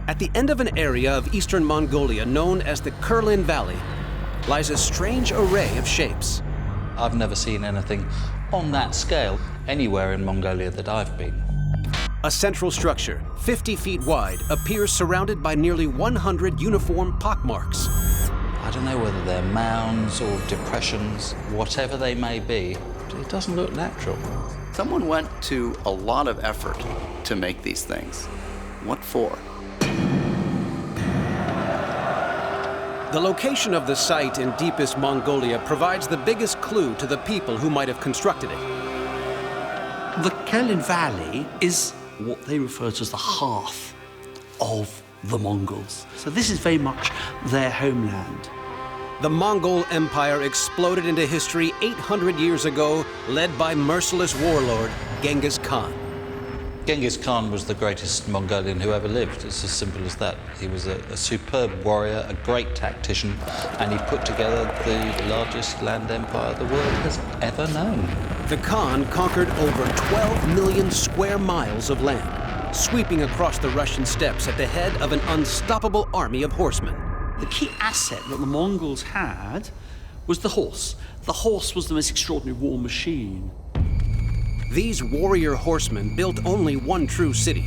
At the end of an area of eastern Mongolia known as the Kurlin Valley lies a strange array of shapes. I've never seen anything on that scale anywhere in Mongolia that I've been. A central structure, 50 feet wide, appears surrounded by nearly 100 uniform pockmarks. I don't know whether they're mounds or depressions, whatever they may be, it doesn't look natural. Someone went to a lot of effort to make these things. What for? The location of the site in deepest Mongolia provides the biggest clue to the people who might have constructed it. The Kurlin Valley is what they refer to as the hearth of the Mongols. So this is very much their homeland. The Mongol Empire exploded into history 800 years ago, led by merciless warlord Genghis Khan. Genghis Khan was the greatest Mongolian who ever lived. It's as simple as that. He was a superb warrior, a great tactician, and he put together the largest land empire the world has ever known. The Khan conquered over 12 million square miles of land, sweeping across the Russian steppes at the head of an unstoppable army of horsemen. The key asset that the Mongols had was the horse. The horse was the most extraordinary war machine. These warrior horsemen built only one true city,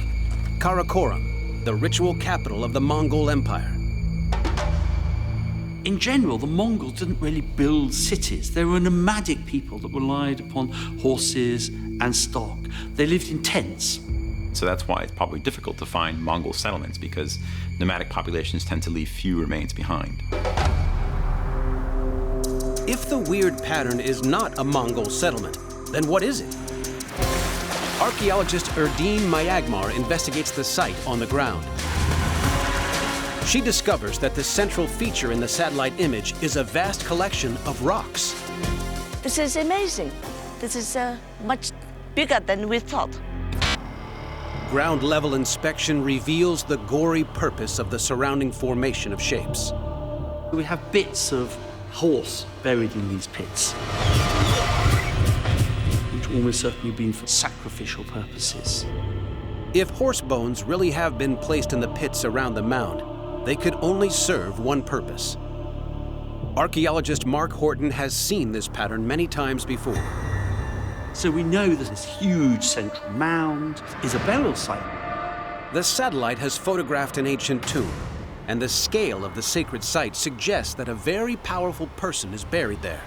Karakoram, the ritual capital of the Mongol Empire. In general, the Mongols didn't really build cities. They were a nomadic people that relied upon horses and stock. They lived in tents. So that's why it's probably difficult to find Mongol settlements, because nomadic populations tend to leave few remains behind. If the weird pattern is not a Mongol settlement, then what is it? Archaeologist Erdine Mayagmar investigates the site on the ground. She discovers that the central feature in the satellite image is a vast collection of rocks. This is amazing. This is much bigger than we thought. Ground-level inspection reveals the gory purpose of the surrounding formation of shapes. We have bits of horse buried in these pits, which almost certainly have been for sacrificial purposes. If horse bones really have been placed in the pits around the mound, they could only serve one purpose. Archaeologist Mark Horton has seen this pattern many times before. So we know that this huge central mound is a burial site. The satellite has photographed an ancient tomb, and the scale of the sacred site suggests that a very powerful person is buried there.